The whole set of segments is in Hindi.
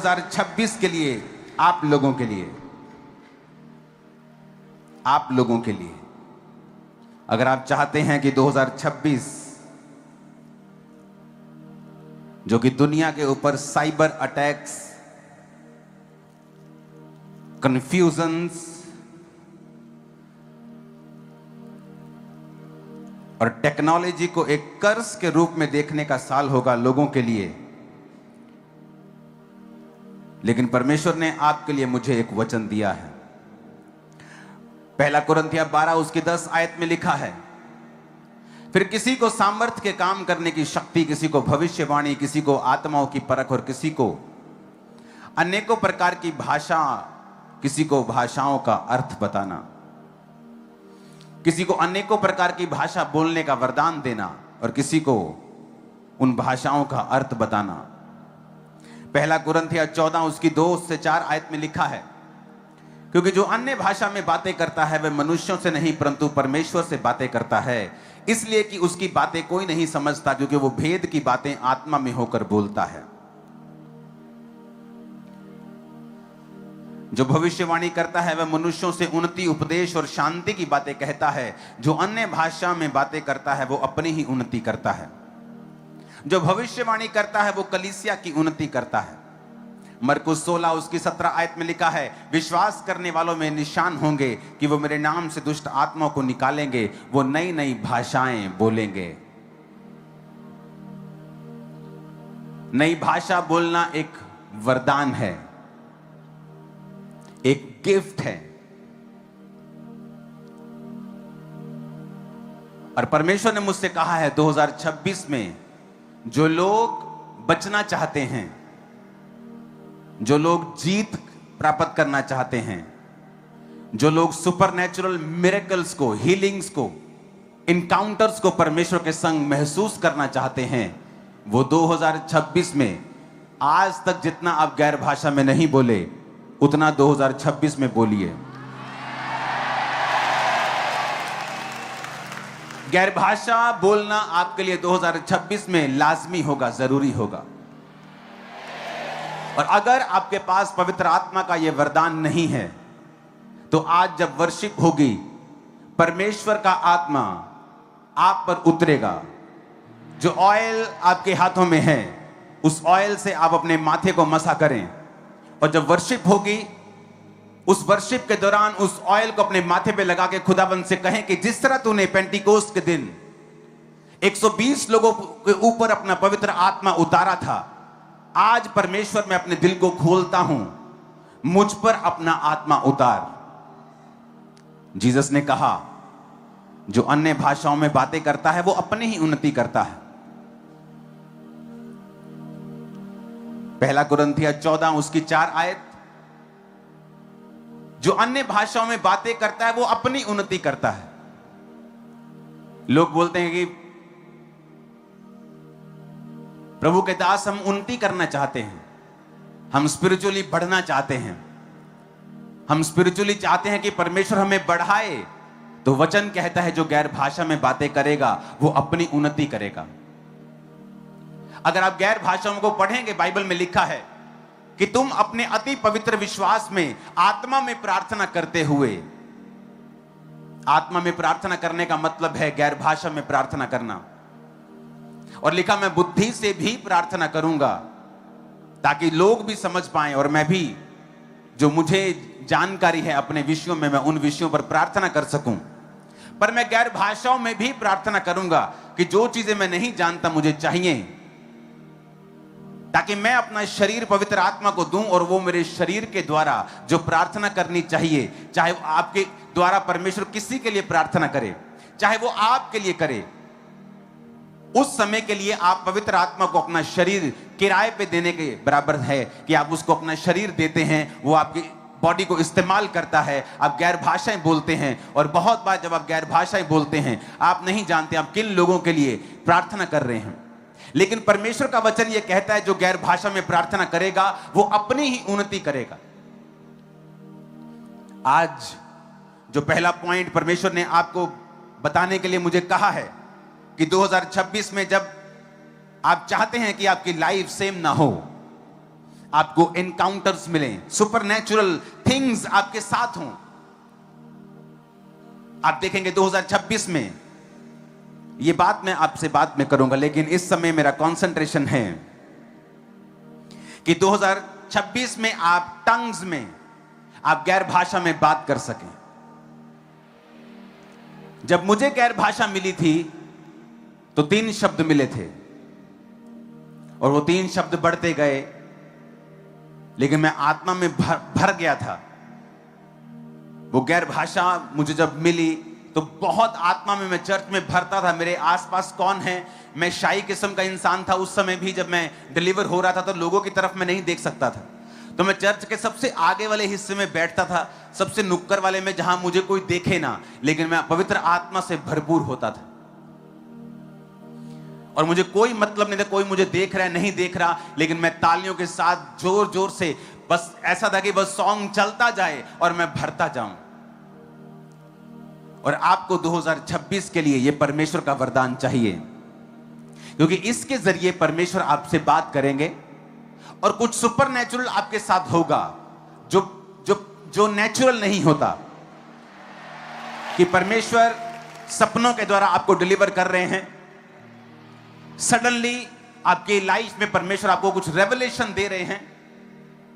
2026 के लिए, आप लोगों के लिए, आप लोगों के लिए, अगर आप चाहते हैं कि 2026 जो कि दुनिया के ऊपर साइबर अटैक्स, कंफ्यूजन्स और टेक्नोलॉजी को एक कर्स के रूप में देखने का साल होगा लोगों के लिए, लेकिन परमेश्वर ने आपके लिए मुझे एक वचन दिया है। पहला कुरिन्थियों 12 उसकी 10 आयत में लिखा है, फिर किसी को सामर्थ्य के काम करने की शक्ति, किसी को भविष्यवाणी, किसी को आत्माओं की परख और किसी को अनेकों प्रकार की भाषा, किसी को भाषाओं का अर्थ बताना, किसी को अनेकों प्रकार की भाषा बोलने का वरदान देना और किसी को उन भाषाओं का अर्थ बताना। पहला कुरिन्थियों 14 उसकी 2 से 4 आयत में लिखा है, क्योंकि जो अन्य भाषा में बातें करता है वह मनुष्यों से नहीं परंतु परमेश्वर से बातें करता है, इसलिए कि उसकी बातें कोई नहीं समझता, क्योंकि वो भेद की बातें आत्मा में होकर बोलता है। जो भविष्यवाणी करता है वह मनुष्यों से उन्नति, उपदेश और शांति की बातें कहता है। जो अन्य भाषा में बातें करता है वो अपनी ही उन्नति करता है। जो भविष्यवाणी करता है वो कलीसिया की उन्नति करता है। मरकुस 16 उसकी 17 आयत में लिखा है, विश्वास करने वालों में निशान होंगे कि वो मेरे नाम से दुष्ट आत्माओं को निकालेंगे, वो नई नई भाषाएं बोलेंगे। नई भाषा बोलना एक वरदान है, एक गिफ्ट है, और परमेश्वर ने मुझसे कहा है 2026 में जो लोग बचना चाहते हैं, जो लोग जीत प्राप्त करना चाहते हैं, जो लोग सुपरनैचुरल मिरेकल्स को, हीलिंग्स को, इनकाउंटर्स को परमेश्वर के संग महसूस करना चाहते हैं, वो 2026 में आज तक जितना आप गैर भाषा में नहीं बोले उतना 2026 में बोलिए। गैर भाषा बोलना आपके लिए 2026 में लाजमी होगा, जरूरी होगा। और अगर आपके पास पवित्र आत्मा का यह वरदान नहीं है तो आज जब वर्शिप होगी, परमेश्वर का आत्मा आप पर उतरेगा। जो ऑयल आपके हाथों में है उस ऑयल से आप अपने माथे को मसा करें, और जब वर्शिप होगी उस वर्शिप के दौरान उस ऑयल को अपने माथे पे लगा के खुदाबंद से कहें कि जिस तरह तूने पेंटिकोस्ट के दिन 120 लोगों के ऊपर अपना पवित्र आत्मा उतारा था, आज परमेश्वर मैं अपने दिल को खोलता हूं, मुझ पर अपना आत्मा उतार। जीसस ने कहा जो अन्य भाषाओं में बातें करता है वो अपनी ही उन्नति करता है। पहला कुरिन्थियों 14 उसकी 4 आयत, जो अन्य भाषाओं में बातें करता है वो अपनी उन्नति करता है। लोग बोलते हैं कि प्रभु के दास हम उन्नति करना चाहते हैं, हम स्पिरिचुअली बढ़ना चाहते हैं, हम स्पिरिचुअली चाहते हैं कि परमेश्वर हमें बढ़ाए। तो वचन कहता है जो गैर भाषा में बातें करेगा वो अपनी उन्नति करेगा। अगर आप गैर भाषाओं को पढ़ेंगे, बाइबल में लिखा है कि तुम अपने अति पवित्र विश्वास में आत्मा में प्रार्थना करते हुए, आत्मा में प्रार्थना करने का मतलब है गैर भाषा में प्रार्थना करना। और लिखा मैं बुद्धि से भी प्रार्थना करूंगा ताकि लोग भी समझ पाएं और मैं भी जो मुझे जानकारी है अपने विषयों में मैं उन विषयों पर प्रार्थना कर सकूं। पर मैं गैर भाषाओं में भी प्रार्थना करूंगा कि जो चीजें मैं नहीं जानता मुझे चाहिए, ताकि मैं अपना शरीर पवित्र आत्मा को दूं और वो मेरे शरीर के द्वारा जो प्रार्थना करनी चाहिए, चाहे वो आपके द्वारा परमेश्वर किसी के लिए प्रार्थना करे, चाहे वो आपके लिए करे, उस समय के लिए आप पवित्र आत्मा को अपना शरीर किराए पे देने के बराबर है कि आप उसको अपना शरीर देते हैं, वो आपकी बॉडी को इस्तेमाल करता है। आप गैर भाषाएं बोलते हैं और बहुत बार जब आप गैर भाषाएं बोलते हैं आप नहीं जानते आप किन लोगों के लिए प्रार्थना कर रहे हैं। लेकिन परमेश्वर का वचन यह कहता है जो गैर भाषा में प्रार्थना करेगा वो अपनी ही उन्नति करेगा। आज जो पहला पॉइंट परमेश्वर ने आपको बताने के लिए मुझे कहा है कि 2026 में जब आप चाहते हैं कि आपकी लाइफ सेम ना हो, आपको एनकाउंटर्स मिलें, सुपरनैचुरल थिंग्स आपके साथ हों। आप देखेंगे 2026 में, ये बात मैं आपसे बाद में करूंगा, लेकिन इस समय मेरा कंसंट्रेशन है कि 2026 में आप टंग्स में, आप गैर भाषा में बात कर सकें। जब मुझे गैर भाषा मिली थी तो 3 शब्द मिले थे और वो 3 शब्द बढ़ते गए, लेकिन मैं आत्मा में भर गया था। वो गैर भाषा मुझे जब मिली तो बहुत आत्मा में, मैं चर्च में भरता था। मेरे आसपास कौन है, मैं शाई किस्म का इंसान था उस समय भी। जब मैं डिलीवर हो रहा था तो लोगों की तरफ मैं नहीं देख सकता था, तो मैं चर्च के सबसे आगे वाले हिस्से में बैठता था, सबसे नुक्कड़ वाले में, जहां मुझे कोई देखे ना, लेकिन मैं पवित्र आत्मा से भरपूर होता था और मुझे कोई मतलब नहीं था कोई मुझे देख रहा है नहीं देख रहा, लेकिन मैं तालियों के साथ जोर जोर से, बस ऐसा था कि बस सॉन्ग चलता जाए और मैं भरता जाऊं। और आपको 2026 के लिए यह परमेश्वर का वरदान चाहिए, क्योंकि इसके जरिए परमेश्वर आपसे बात करेंगे और कुछ सुपरनैचुरल आपके साथ होगा जो जो जो नेचुरल नहीं होता। कि परमेश्वर सपनों के द्वारा आपको डिलीवर कर रहे हैं, सडनली आपके लाइफ में परमेश्वर आपको कुछ रेवलेशन दे रहे हैं,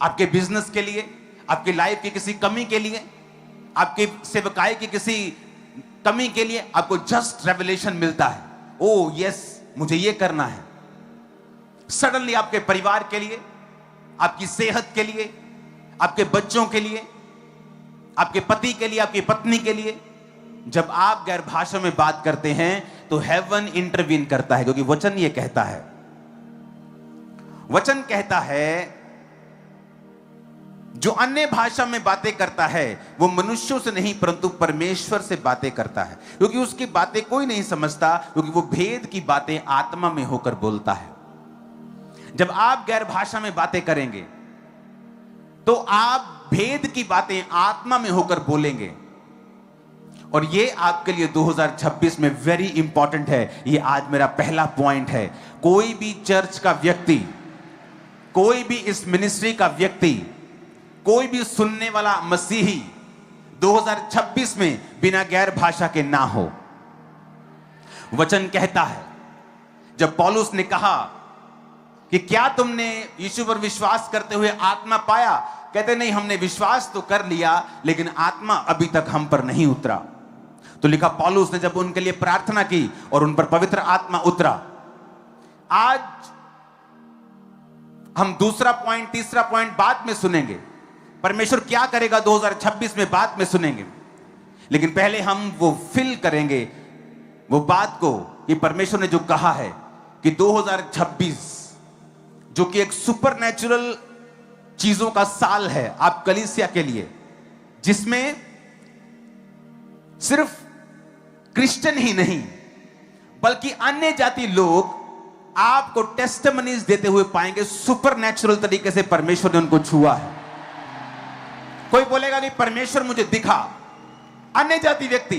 आपके बिजनेस के लिए, आपकी लाइफ की किसी कमी के लिए, आपकी सेवकाई की किसी कमी के लिए आपको जस्ट रेवलेशन मिलता है। ओ यस, मुझे ये करना है। सडनली आपके परिवार के लिए, आपकी सेहत के लिए, आपके बच्चों के लिए, आपके पति के लिए, आपकी पत्नी के लिए, जब आप गैर भाषा में बात करते हैं तो हेवन इंटरवीन करता है, क्योंकि वचन ये कहता है, वचन कहता है जो अन्य भाषा में बातें करता है वो मनुष्यों से नहीं परंतु परमेश्वर से बातें करता है, क्योंकि उसकी बातें कोई नहीं समझता, क्योंकि वो भेद की बातें आत्मा में होकर बोलता है। जब आप गैर भाषा में बातें करेंगे तो आप भेद की बातें आत्मा में होकर बोलेंगे, और ये आपके लिए 2026 में वेरी इंपॉर्टेंट है। ये आज मेरा पहला पॉइंट है। कोई भी चर्च का व्यक्ति, कोई भी इस मिनिस्ट्री का व्यक्ति, कोई भी सुनने वाला मसीही 2026 में बिना गैर भाषा के ना हो। वचन कहता है, जब पौलुस ने कहा कि क्या तुमने यीशु पर विश्वास करते हुए आत्मा पाया, कहते नहीं, हमने विश्वास तो कर लिया लेकिन आत्मा अभी तक हम पर नहीं उतरा। तो लिखा, पौलुस ने जब उनके लिए प्रार्थना की और उन पर पवित्र आत्मा उतरा। आज हम दूसरा पॉइंट, तीसरा पॉइंट बाद में सुनेंगे, परमेश्वर क्या करेगा 2026 में बाद में सुनेंगे, लेकिन पहले हम वो फील करेंगे वो बात को कि परमेश्वर ने जो कहा है कि 2026 जो कि एक सुपरनैचुरल चीजों का साल है आप कलीसिया के लिए, जिसमें सिर्फ क्रिश्चियन ही नहीं बल्कि अन्य जाति लोग आपको टेस्टिमनीज देते हुए पाएंगे, सुपरनैचुरल तरीके से परमेश्वर ने उनको छुआ है। कोई बोलेगा कि परमेश्वर मुझे दिखा, अन्य जाति व्यक्ति,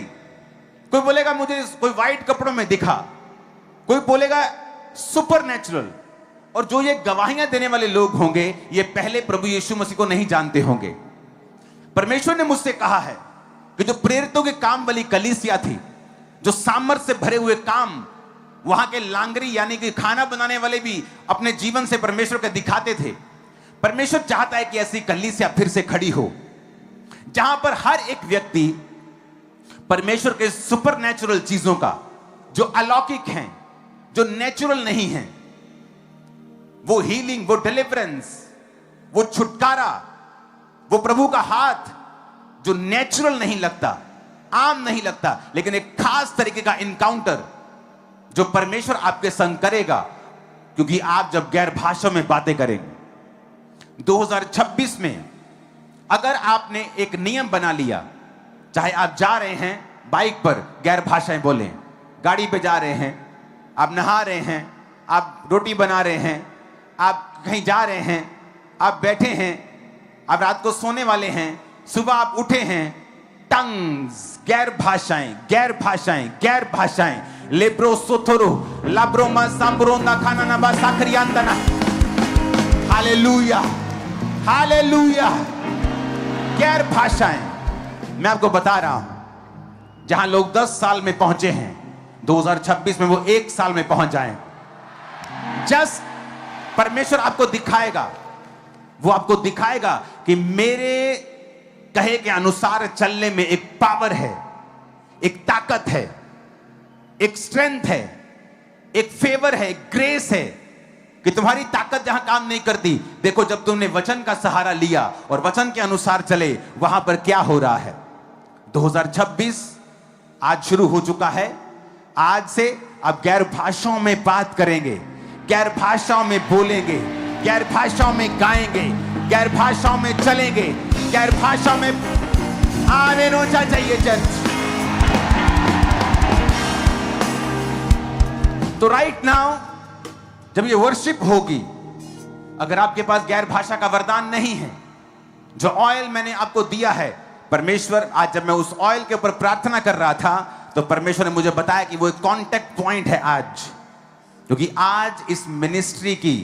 कोई बोलेगा मुझे कोई व्हाइट कपड़ों में दिखा, कोई बोलेगा सुपरनैचुरल। और जो ये गवाहियां देने वाले लोग होंगे ये पहले प्रभु यीशु मसीह को नहीं जानते होंगे। परमेश्वर ने मुझसे कहा है कि जो प्रेरितों के काम वाली कलीसिया थी, जो सामर्थ से भरे हुए काम, वहां के लांगरी यानी कि खाना बनाने वाले भी अपने जीवन से परमेश्वर को दिखाते थे। परमेश्वर चाहता है कि ऐसी कलीसिया फिर से खड़ी हो, जहां पर हर एक व्यक्ति परमेश्वर के सुपरनैचुरल चीजों का, जो अलौकिक हैं, जो नेचुरल नहीं हैं, वो हीलिंग, वो डिलीवरेंस, वो छुटकारा, वो प्रभु का हाथ जो नेचुरल नहीं लगता, आम नहीं लगता, लेकिन एक खास तरीके का इनकाउंटर जो परमेश्वर आपके संग करेगा, क्योंकि आप जब गैर भाषा में बातें करेंगे। 2026 में अगर आपने एक नियम बना लिया, चाहे आप जा रहे हैं बाइक पर गैर भाषाएं बोलें, गाड़ी पे जा रहे हैं, आप नहा रहे हैं, आप रोटी बना रहे हैं, आप कहीं जा रहे हैं, आप बैठे हैं, आप रात को सोने वाले हैं, सुबह आप उठे हैं, टंग्स, गैर भाषाएं, गैर भाषाएं, गैर भाषाएं, लेब्रो सोथोरो लाब्रोमा सांब्रोंदा खाना ना बा साखरियांदा ना हालेलुया, हालेलुया। गैर भाषाएं, मैं आपको बता रहा हूं, जहां लोग 10 साल में पहुंचे हैं, 2026 में वो 1 साल में पहुंच जाएं। जस्ट परमेश्वर आपको दिखाएगा, वो आपको दिखाएगा कि मेरे कहे के अनुसार चलने में एक पावर है, एक ताकत है, एक स्ट्रेंथ है, एक फेवर है, एक ग्रेस है, कि तुम्हारी ताकत जहां काम नहीं करती, देखो जब तुमने वचन का सहारा लिया और वचन के अनुसार चले, वहां पर क्या हो रहा है। 2026 आज शुरू हो चुका है। आज से आप गैर भाषाओं में बात करेंगे, गैर भाषाओं में बोलेंगे, गैर भाषाओं में गाएंगे, गैर भाषाओं में चलेंगे, गैर भाषाओं में आने रोचा चाहिए चर्च। तो राइट नाउ जब ये वर्शिप होगी, अगर आपके पास गैर भाषा का वरदान नहीं है, जो ऑयल मैंने आपको दिया है, परमेश्वर आज जब मैं उस ऑयल के ऊपर प्रार्थना कर रहा था, तो परमेश्वर ने मुझे बताया कि वो एक कांटेक्ट पॉइंट है आज, क्योंकि आज इस मिनिस्ट्री की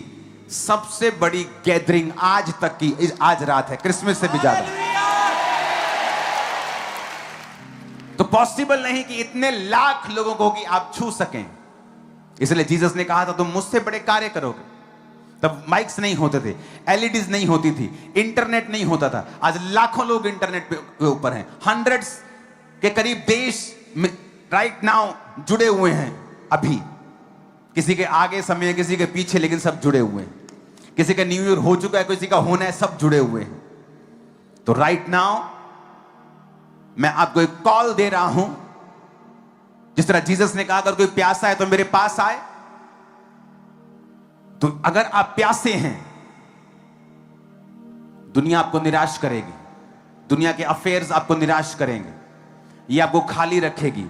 सबसे बड़ी गैदरिंग आज तक की आज रात है, क्रिसमस से भी ज्यादा। तो पॉसिबल नहीं कि इतने लाख लोगों को कि आप छू सकें, इसलिए जीसस ने कहा था तुम मुझसे बड़े कार्य करोगे। तब माइक्स नहीं होते थे, एलईडीज नहीं होती थी, इंटरनेट नहीं होता था। आज लाखों लोग इंटरनेट के ऊपर हैं, हंड्रेड्स के करीब देश में राइट नाउ जुड़े हुए हैं। अभी किसी के आगे समय है, किसी के पीछे, लेकिन सब जुड़े हुए हैं। किसी का न्यू ईयर हो चुका है, किसी का होना है, सब जुड़े हुए हैं। तो राइट नाउ मैं आपको एक कॉल दे रहा हूं, जिस तरह जीसस ने कहा अगर कोई प्यासा है तो मेरे पास आए। तो अगर आप प्यासे हैं, दुनिया आपको निराश करेगी, दुनिया के अफेयर्स आपको निराश करेंगे, ये आपको खाली रखेगी,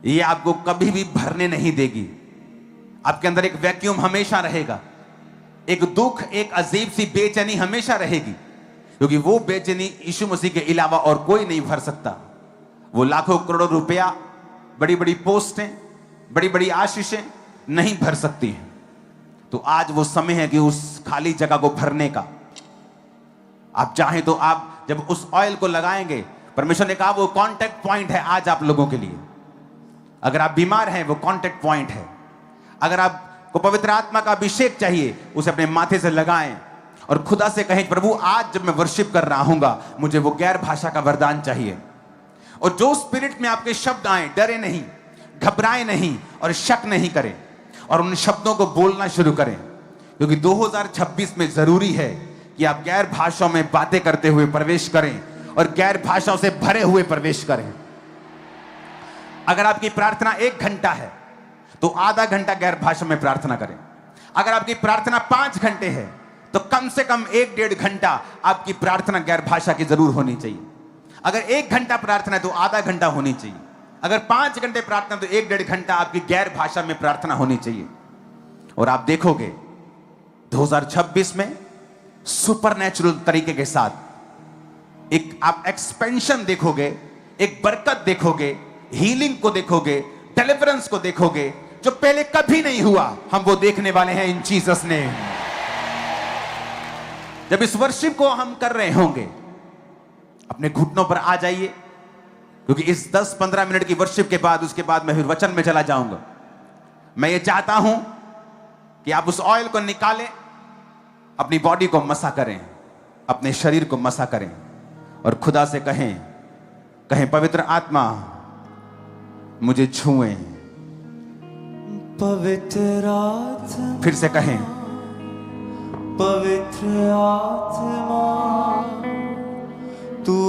ये आपको कभी भी भरने नहीं देगी। आपके अंदर एक वैक्यूम हमेशा रहेगा, एक दुख, एक अजीब सी बेचैनी हमेशा रहेगी, क्योंकि वो बेचैनी यीशु मसीह के अलावा और कोई नहीं भर सकता। वो लाखों करोड़ों रुपया, बड़ी बड़ी पोस्टें, बड़ी बड़ी आशीषें नहीं भर सकती हैं। तो आज वो समय है कि उस खाली जगह को भरने का। आप चाहें तो आप जब उस ऑयल को लगाएंगे, परमेश्वर ने कहा वो कांटेक्ट पॉइंट है आज आप लोगों के लिए। अगर आप बीमार हैं, वो कांटेक्ट पॉइंट है। अगर आपको पवित्र आत्मा का अभिषेक चाहिए, उसे अपने माथे से लगाएं और खुदा से कहें प्रभु आज जब मैं वर्शिप कर रहा हूंगा, मुझे वो गैर भाषा का वरदान चाहिए। और जो स्पिरिट में आपके शब्द आए, डरे नहीं, घबराए नहीं और शक नहीं करें, और उन शब्दों को बोलना शुरू करें, क्योंकि 2026 में जरूरी है कि आप गैर भाषाओं में बातें करते हुए प्रवेश करें और गैर भाषाओं से भरे हुए प्रवेश करें। अगर आपकी प्रार्थना 1 घंटा है तो आधा घंटा गैर भाषा में प्रार्थना करें। अगर आपकी प्रार्थना 5 घंटे है तो कम से कम 1-1.5 घंटा आपकी प्रार्थना गैर भाषा की जरूर होनी चाहिए। अगर 1 घंटा प्रार्थना है तो आधा घंटा होनी चाहिए। अगर 5 घंटे प्रार्थना तो 1-1.5 घंटा आपकी गैर भाषा में प्रार्थना होनी चाहिए। और आप देखोगे 2026 में सुपरनैचुरल तरीके के साथ एक आप एक्सपेंशन देखोगे, एक बरकत देखोगे, हीलिंग को देखोगे, डिलीवरेंस को देखोगे, जो पहले कभी नहीं हुआ। हम वो देखने वाले हैं इन जीसस ने। जब इस वर्शिप को हम कर रहे होंगे, अपने घुटनों पर आ जाइए, क्योंकि इस 10-15 मिनट की वर्शिप के बाद, उसके बाद मैं फिर वचन में चला जाऊंगा। मैं ये चाहता हूं कि आप उस ऑयल को निकालें, अपनी बॉडी को मसा करें, अपने शरीर को मसा करें और खुदा से कहें पवित्र आत्मा मुझे छुए। पवित्र आत्मा, फिर से कहें पवित्र आत्मा